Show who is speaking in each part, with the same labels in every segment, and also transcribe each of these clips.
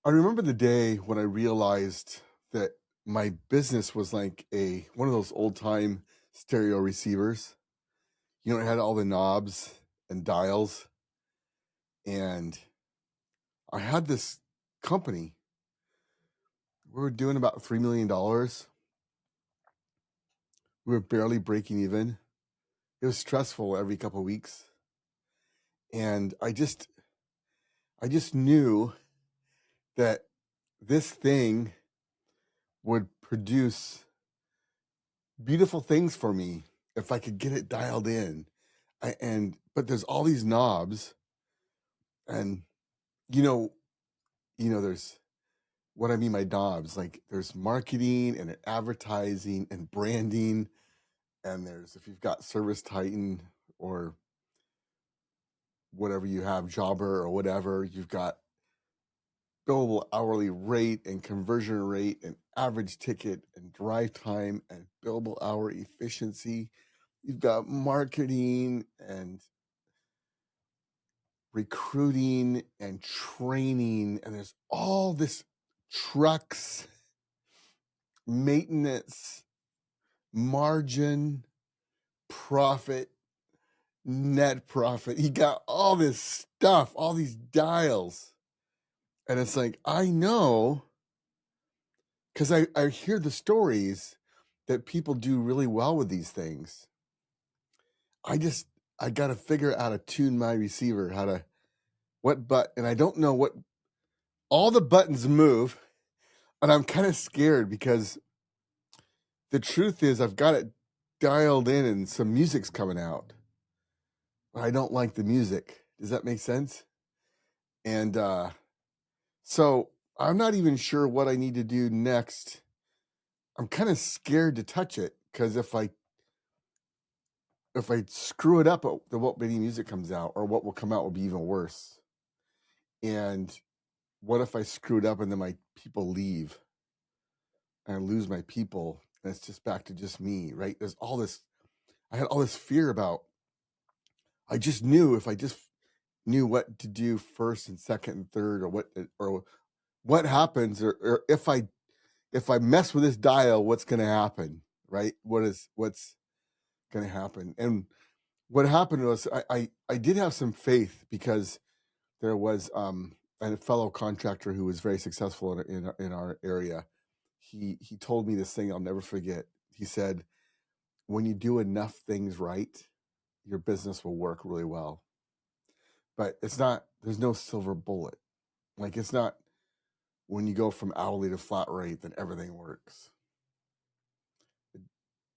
Speaker 1: I remember the day when I realized that my business was like a one of those old time stereo receivers. You know, it had all the knobs and dials, and I had this company. We were doing about $3 million. We were barely breaking even. It was stressful every couple of weeks, and I just knew that this thing would produce beautiful things for me if I could get it dialed in. But there's all these knobs, and you know, there's what I mean by knobs. Like there's marketing and advertising and branding, and there's if you've got Service Titan or whatever you have, Jobber or whatever, you've got billable hourly rate and conversion rate and average ticket and drive time and billable hour efficiency. You've got marketing and recruiting and training, and there's all this trucks, maintenance, margin, profit, net profit. He got all this stuff, all these dials. And it's like, I know because I hear the stories that people do really well with these things. I just, I got to figure out how to tune my receiver, and I don't know what, all the buttons move. And I'm kind of scared because the truth is I've got it dialed in and some music's coming out, but I don't like the music. Does that make sense? And so I'm not even sure what I need to do next. I'm kind of scared to touch it because if I screw it up, there won't be any music comes out, or what will come out will be even worse. And what if I screw it up and then my people leave and I lose my people and it's just back to just me, right? There's all this. I had all this fear about. I just knew if I just knew what to do first and second and third, or what happens, or if I mess with this dial, what's going to happen, right? What's going to happen? And what happened was I did have some faith because there was a fellow contractor who was very successful in our area. He told me this thing I'll never forget. He said, when you do enough things right, your business will work really well. But it's not, there's no silver bullet. Like it's not when you go from hourly to flat rate, then everything works.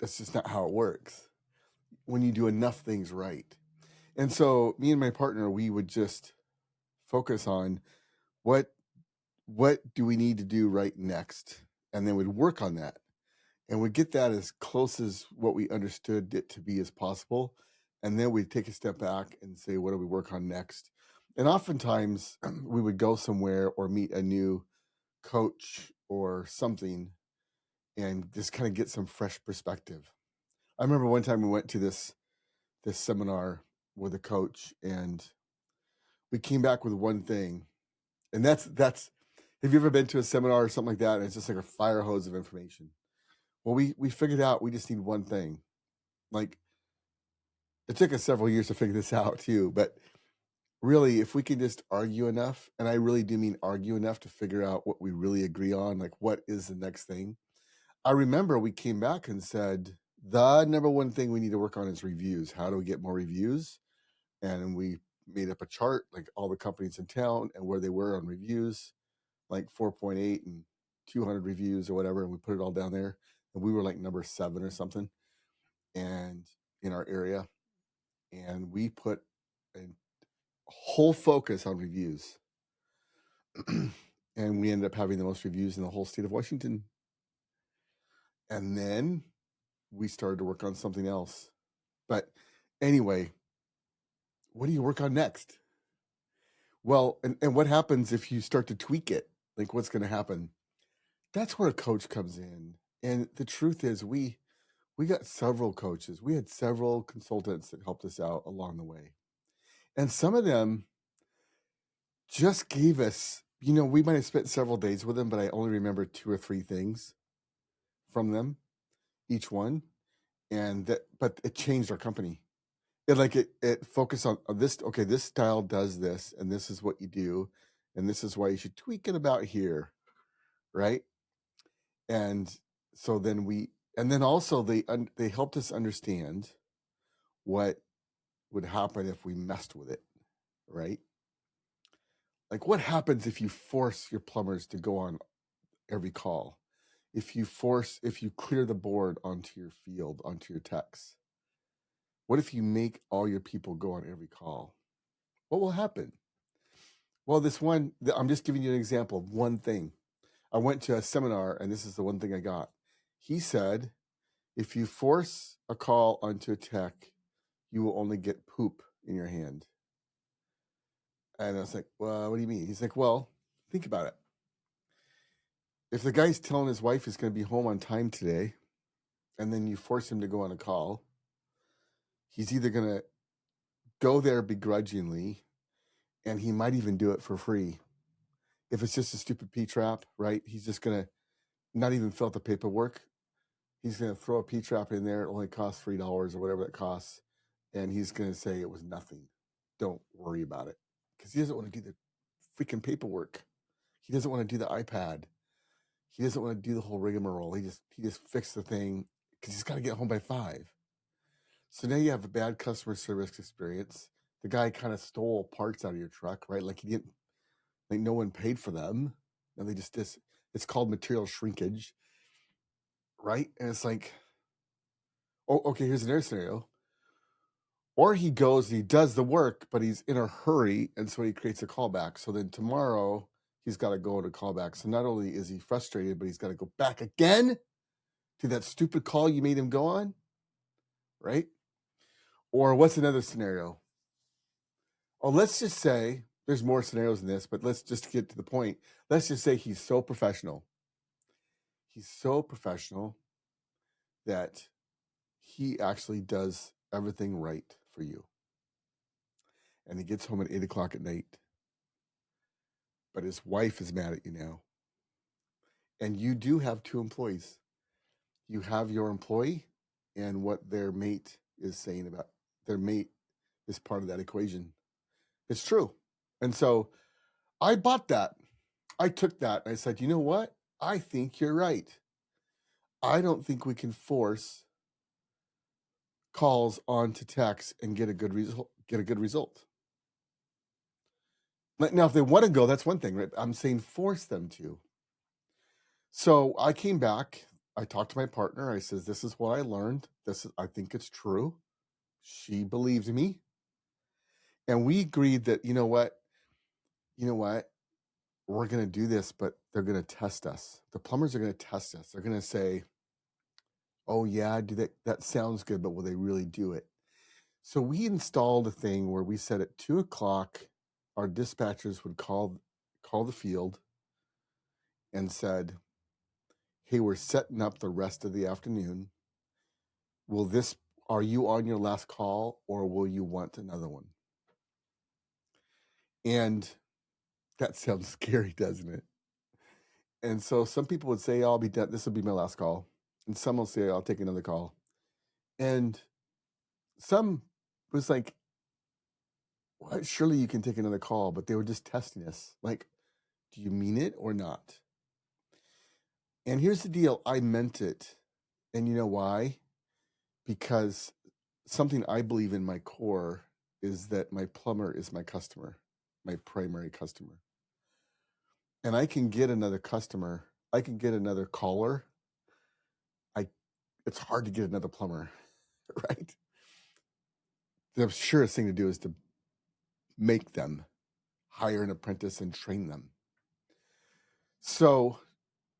Speaker 1: That's just not how it works. When you do enough things right. And so me and my partner, we would just focus on what what do we need to do right next, and then we'd work on that, and we'd get that as close as what we understood it to be as possible, and then we'd take a step back and say, what do we work on next? And oftentimes we would go somewhere or meet a new coach or something and just kind of get some fresh perspective. I remember one time we went to this seminar with a coach, and we came back with one thing. And that's have you ever been to a seminar or something like that and it's just like a fire hose of information? Well, we figured out we just need one thing. Like it took us several years to figure this out too, but really if we can just argue enough, and I really do mean argue enough to figure out what we really agree on, like what is the next thing. I remember we came back and said the number one thing we need to work on is reviews. How do we get more reviews? And we made up a chart, like all the companies in town and where they were on reviews, like 4.8 and 200 reviews or whatever. And we put it all down there. And we were like number 7 or something, and in our area. And we put a whole focus on reviews. And we ended up having the most reviews in the whole state of Washington. And then we started to work on something else. But anyway, what do you work on next? Well, and what happens if you start to tweak it? Like what's going to happen? That's where a coach comes in. And the truth is we got several coaches. We had several consultants that helped us out along the way. And some of them just gave us we might have spent several days with them, but I only remember 2 or 3 things from them, each one. But it changed our company. It focused on this. Okay, this style does this, and this is what you do, and this is why you should tweak it about here, right? And so then also they helped us understand what would happen if we messed with it, right? Like what happens if you force your plumbers to go on every call? If you clear the board onto your field, onto your techs? What if you make all your people go on every call? What will happen? Well, I'm just giving you an example of one thing. I went to a seminar, and this is the one thing I got. He said, if you force a call onto a tech, you will only get poop in your hand. And I was like, well, what do you mean? He's like, well, think about it. If the guy's telling his wife he's going to be home on time today, and then you force him to go on a call, he's either going to go there begrudgingly, and he might even do it for free. If it's just a stupid P-trap, right? He's just going to not even fill out the paperwork. He's going to throw a P-trap in there. It only costs $3 or whatever it costs. And he's going to say it was nothing. Don't worry about it. Because he doesn't want to do the freaking paperwork. He doesn't want to do the iPad. He doesn't want to do the whole rigmarole. He just fixed the thing because he's got to get home by 5. So now you have a bad customer service experience. The guy kind of stole parts out of your truck, right? Like no one paid for them. And it's called material shrinkage, right? And it's like, oh, okay, here's another scenario. Or he goes and he does the work, but he's in a hurry, and so he creates a callback. So then tomorrow he's got to go to callback. So not only is he frustrated, but he's got to go back again to that stupid call you made him go on, right? Or what's another scenario? Oh, let's just say there's more scenarios than this, but let's just get to the point. Let's just say he's so professional. He's so professional that he actually does everything right for you. And he gets home at 8 o'clock at night. But his wife is mad at you now. And you do have 2 employees. You have your employee and what their mate is saying about their mate is part of that equation. It's true. And so I bought that. I took that and I said, you know what? I think you're right. I don't think we can force calls onto text and get a good result. Now, if they want to go, that's one thing, right? I'm saying force them to. So I came back. I talked to my partner. I says, this is what I learned. I think it's true. She believed me. And we agreed that, you know what? We're going to do this, but they're going to test us. The plumbers are going to test us. They're going to say, oh yeah, that sounds good, but will they really do it? So we installed a thing where we said at 2 o'clock, our dispatchers would call the field and said, hey, we're setting up the rest of the afternoon. Are you on your last call, or will you want another one? And that sounds scary, doesn't it? And so some people would say, I'll be done. This will be my last call. And some will say, I'll take another call. And some was like, well, surely you can take another call, but they were just testing us. Like, do you mean it or not? And here's the deal. I meant it. And you know why? Because something I believe in my core is that my plumber is my customer, my primary customer. And I can get another customer. I can get another caller. It's hard to get another plumber, right? The surest thing to do is to make them, hire an apprentice and train them. So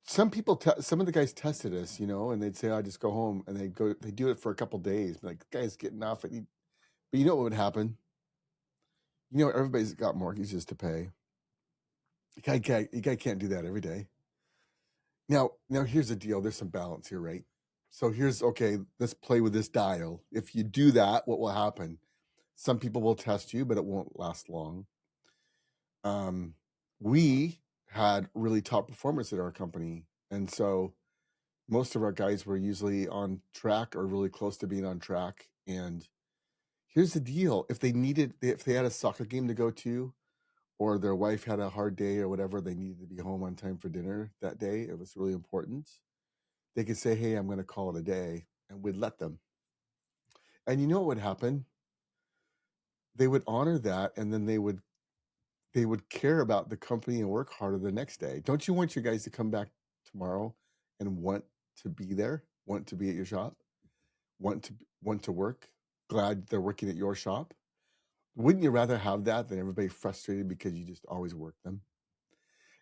Speaker 1: some of the guys tested us, and they'd say, I just go home, and they do it for a couple days. Like, the guy's getting off it. But you know what would happen? Everybody's got mortgages to pay. You guy can't do that every day. Now here's the deal. There's some balance here, right? So let's play with this dial. If you do that, what will happen? Some people will test you, but it won't last long. We had really top performers at our company. And so most of our guys were usually on track or really close to being on track. And here's the deal. If they had a soccer game to go to, or their wife had a hard day or whatever, they needed to be home on time for dinner that day, it was really important, they could say, hey, I'm going to call it a day, and we'd let them. And you know what would happen? They would honor that, and then they would care about the company and work harder the next day. Don't you want your guys to come back tomorrow and want to be there, want to be at your shop, want to work, glad they're working at your shop? Wouldn't you rather have that than everybody frustrated because you just always work them?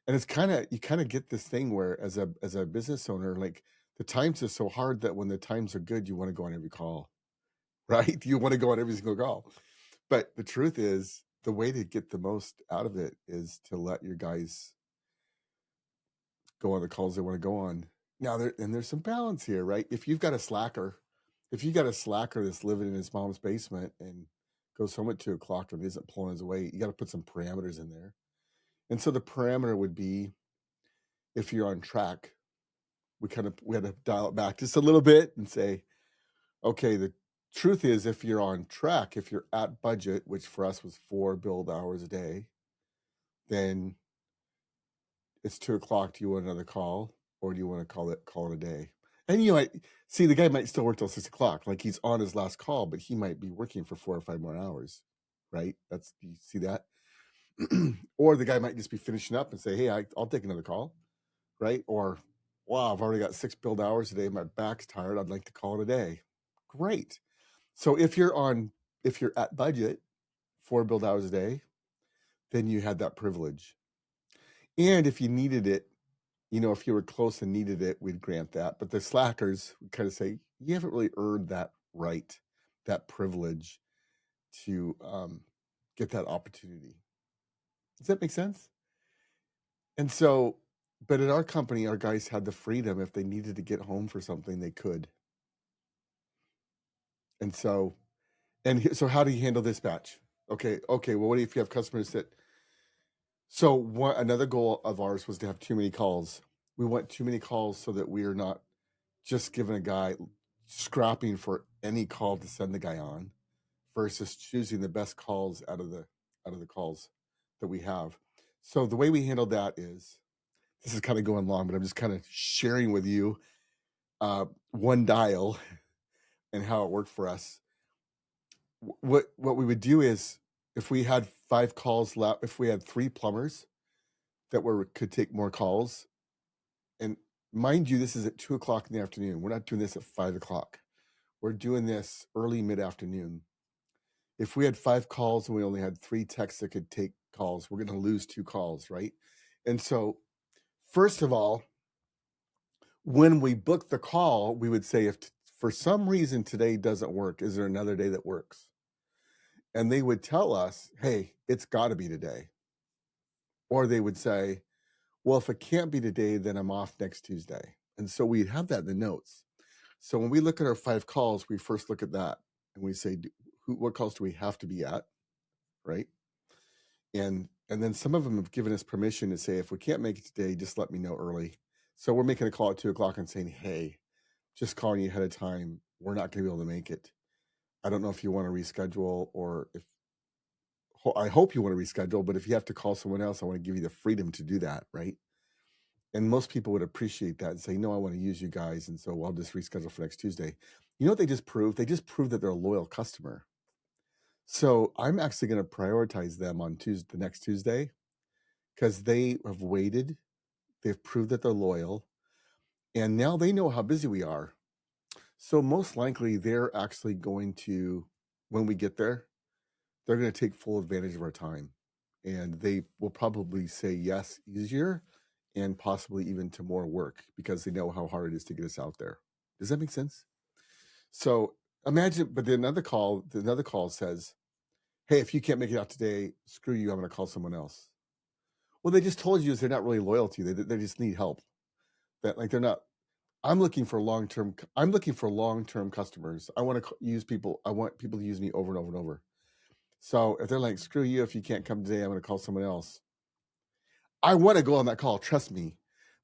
Speaker 1: And it's you kind of get this thing where as a business owner, like the times are so hard that when the times are good, you want to go on every call, right? You want to go on every single call. But the truth is, the way to get the most out of it is to let your guys go on the calls they want to go on. Now, there's some balance here, right? If you've got a slacker that's living in his mom's basement and goes home at 2:00 and isn't pulling his weight, you got to put some parameters in there. And so the parameter would be, if you're on track, we had to dial it back just a little bit and say, okay, the truth is, if you're on track, if you're at budget, which for us was 4 billed hours a day, then it's 2:00. Do you want another call, or do you want to call it a day? And you might see the guy might still work till 6:00, like he's on his last call, but he might be working for 4 or 5 more hours, right? Do you see that? Or the guy might just be finishing up and say, hey, I'll take another call, right? Or, wow, I've already got 6 billed hours today. My back's tired. I'd like to call it a day. Great. So if you're at budget, 4 billed hours a day, then you had that privilege. And if you needed it, if you were close and needed it, we'd grant that. But the slackers would kind of say, you haven't really earned that right, that privilege to get that opportunity. Does that make sense? And so, but at our company, our guys had the freedom. If they needed to get home for something, they could. And so, so how do you handle dispatch? Okay. Well, what if you have customers that? So another goal of ours was to have too many calls. We want too many calls so that we are not just giving a guy scrapping for any call to send the guy on, versus choosing the best calls out of the calls that we have. So the way we handled that is, this is kind of going long, but I'm just kind of sharing with you one dial and how it worked for us. What we would do is, if we had 5 calls left, if we had 3 plumbers that could take more calls, and mind you, this is at 2:00 in the afternoon. We're not doing this at 5:00. We're doing this early mid-afternoon. If we had 5 calls and we only had 3 techs that could take calls, we're going to lose 2 calls, right? And so, first of all, when we book the call, we would say, if for some reason today doesn't work, is there another day that works? And they would tell us, hey, it's got to be today. Or they would say, well, if it can't be today, then I'm off next Tuesday. And so we'd have that in the notes. So when we look at our 5 calls, we first look at that and we say, what calls do we have to be at, right? And then some of them have given us permission to say, if we can't make it today, just let me know early. So we're making a call at 2:00 and saying, hey, just calling you ahead of time, we're not going to be able to make it. I don't know if you want to reschedule, or I hope you want to reschedule, but if you have to call someone else, I want to give you the freedom to do that, right? And most people would appreciate that and say, no, I want to use you guys, and so I'll just reschedule for next Tuesday. You know what they just proved? They just proved that they're a loyal customer. So I'm actually going to prioritize them on the next Tuesday, because they have waited. They've proved that they're loyal, and now they know how busy we are. So most likely they're actually going to, when we get there, they're going to take full advantage of our time, and they will probably say yes easier, and possibly even to more work, because they know how hard it is to get us out there. Does that make sense? So imagine, but another call says, hey, if you can't make it out today, screw you, I'm going to call someone else. Well, they just told you they're not really loyal to you. They just need help. That, like, they're not. I'm looking for long-term customers. I want to use people. I want people to use me over and over and over. So if they're like, screw you, if you can't come today, I'm going to call someone else, I want to go on that call, trust me.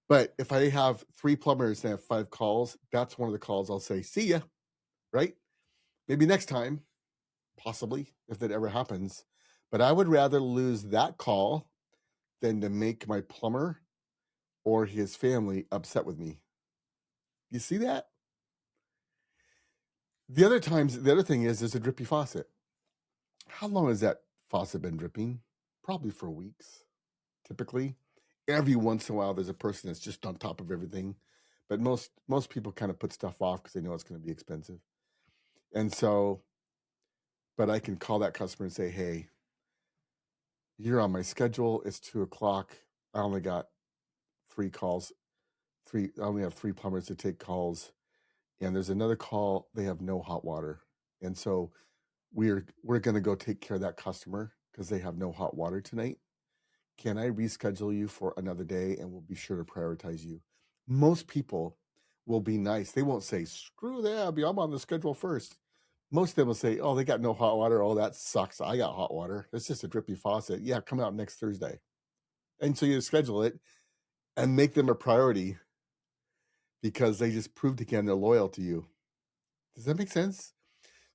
Speaker 1: But if I have 3 plumbers and I have 5 calls, that's one of the calls I'll say, see ya, right? Maybe next time, possibly, if that ever happens. But I would rather lose that call than to make my plumber or his family upset with me. You see that? The other thing is there's a drippy faucet. How long has that faucet been dripping? Probably for weeks, typically. Every once in a while, there's a person that's just on top of everything. But most people kind of put stuff off because they know it's going to be expensive. And so, but I can call that customer and say, hey, you're on my schedule. It's 2:00. I only got 3 calls. I only have 3 plumbers to take calls. And there's another call. They have no hot water. And so we're going to go take care of that customer because they have no hot water tonight. Can I reschedule you for another day? And we'll be sure to prioritize you. Most people will be nice. They won't say, screw that, I'm on the schedule first. Most of them will say, oh, they got no hot water. Oh, that sucks. I got hot water. It's just a drippy faucet. Yeah, come out next Thursday. And so you schedule it and make them a priority because they just proved again they're loyal to you. Does that make sense?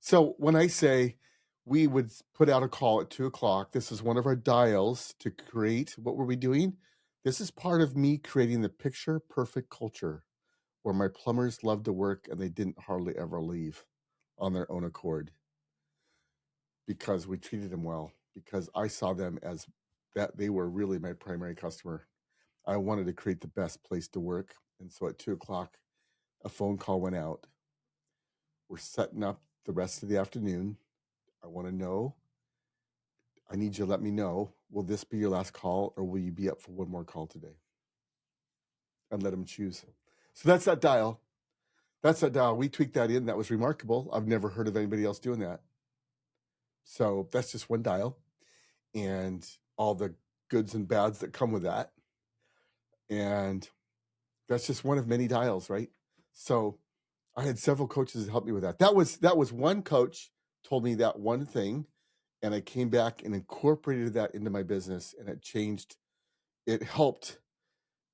Speaker 1: So when I say we would put out a call at 2:00, this is one of our dials to create. What were we doing? This is part of me creating the picture perfect culture where my plumbers loved to work and they didn't hardly ever leave on their own accord because we treated them well, because I saw them as that they were really my primary customer. I wanted to create the best place to work. And so at 2:00, a phone call went out. We're setting up the rest of the afternoon. I want to know. I need you to let me know, will this be your last call or will you be up for one more call today? And let them choose. So that's that dial. That's that dial. We tweaked that in. That was remarkable. I've never heard of anybody else doing that. So that's just one dial and all the goods and bads that come with that. And that's just one of many dials, right? So I had several coaches help me with that. That was one coach told me that one thing, and I came back and incorporated that into my business, and it helped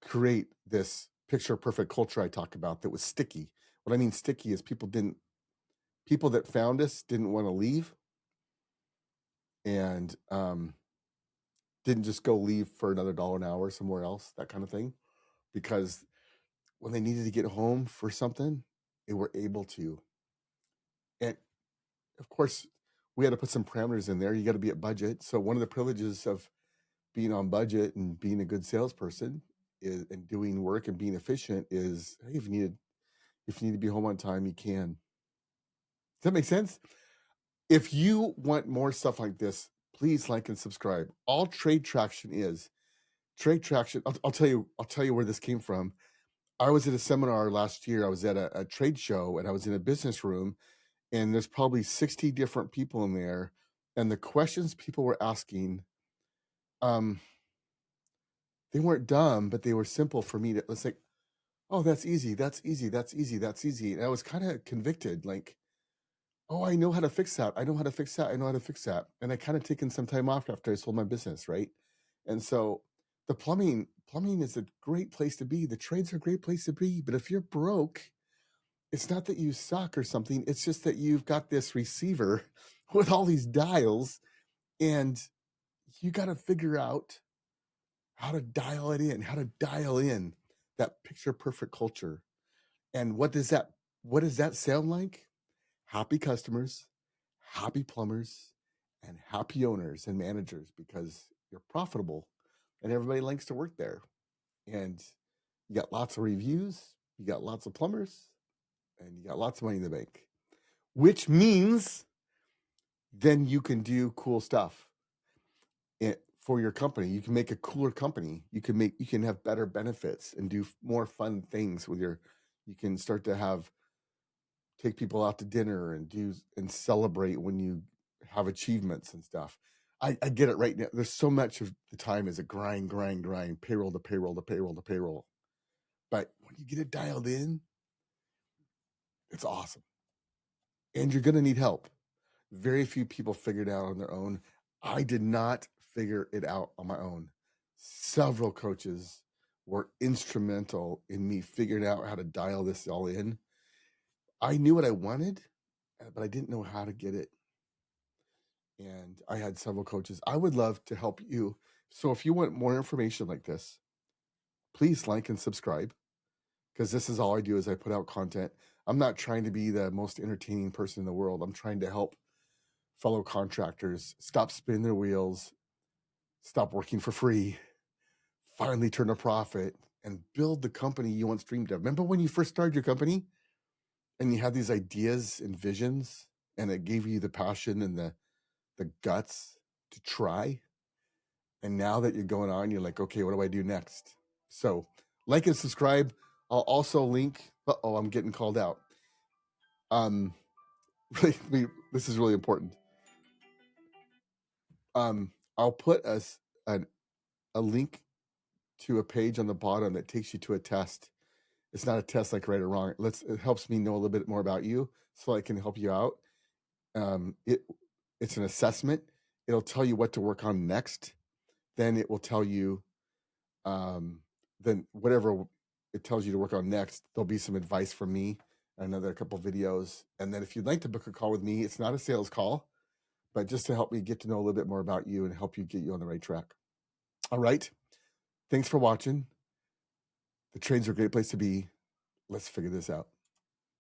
Speaker 1: create this picture perfect culture I talk about that was sticky. What I mean sticky is people that found us didn't want to leave and didn't just go leave for another $1 an hour somewhere else, that kind of thing. Because when they needed to get home for something, they were able to. And of course, we had to put some parameters in there. You got to be at budget. So one of the privileges of being on budget and being a good salesperson and doing work and being efficient is, hey, if you need to be home on time, you can. Does that make sense? If you want more stuff like this, please like and subscribe. All Trade Traction is Trade Traction. I'll tell you where this came from. I was at a seminar last year. I was at a trade show and I was in a business room, and there's probably 60 different people in there. And the questions people were asking, they weren't dumb, but they were simple for me to, let's say, oh, that's easy. That's easy. That's easy. That's easy. And I was kind of convicted, like, oh, I know how to fix that. I know how to fix that. I know how to fix that. And I kind of taken some time off after I sold my business, right? And so the plumbing is a great place to be. The trades are a great place to be. But if you're broke, it's not that you suck or something. It's just that you've got this receiver with all these dials, and you got to figure out how to dial it in, how to dial in that picture perfect culture. And what does that sound like? Happy customers, happy plumbers, and happy owners and managers, because you're profitable and everybody likes to work there. And you got lots of reviews, you got lots of plumbers, and you got lots of money in the bank, which means then you can do cool stuff for your company. You can make a cooler company. You can have better benefits and do more fun things with you can start to take people out to dinner and celebrate when you have achievements and stuff. I get it right now. There's so much of the time is a grind, payroll to payroll to payroll to payroll. But when you get it dialed in, it's awesome. And you're going to need help. Very few people figure it out on their own. I did not figure it out on my own. several coaches were instrumental in me figuring out how to dial this all in. I knew what I wanted, but I didn't know how to get it. And I had several coaches. I would love to help you. So if you want more information like this, please like and subscribe, because this is all I do is I put out content. I'm not trying to be the most entertaining person in the world. I'm trying to help fellow contractors stop spinning their wheels, stop working for free, finally turn a profit, and build the company you once dreamed of. Remember when you first started your company and you had these ideas and visions, and it gave you the passion and the guts to try? And now that you're going on, you're like, okay, what do I do next? So like and subscribe. I'll also link. I'm getting called out. Really, this is really important. I'll put a link to a page on the bottom that takes you to a test. It's not a test like right or wrong. It helps me know a little bit more about you, so I can help you out. It's an assessment. It'll tell you what to work on next. Then it will tell you, then whatever it tells you to work on next, there'll be some advice from me, another couple videos. And then if you'd like to book a call with me, it's not a sales call, but just to help me get to know a little bit more about you and help you get you on the right track. All right. Thanks for watching. The trades are a great place to be. Let's figure this out.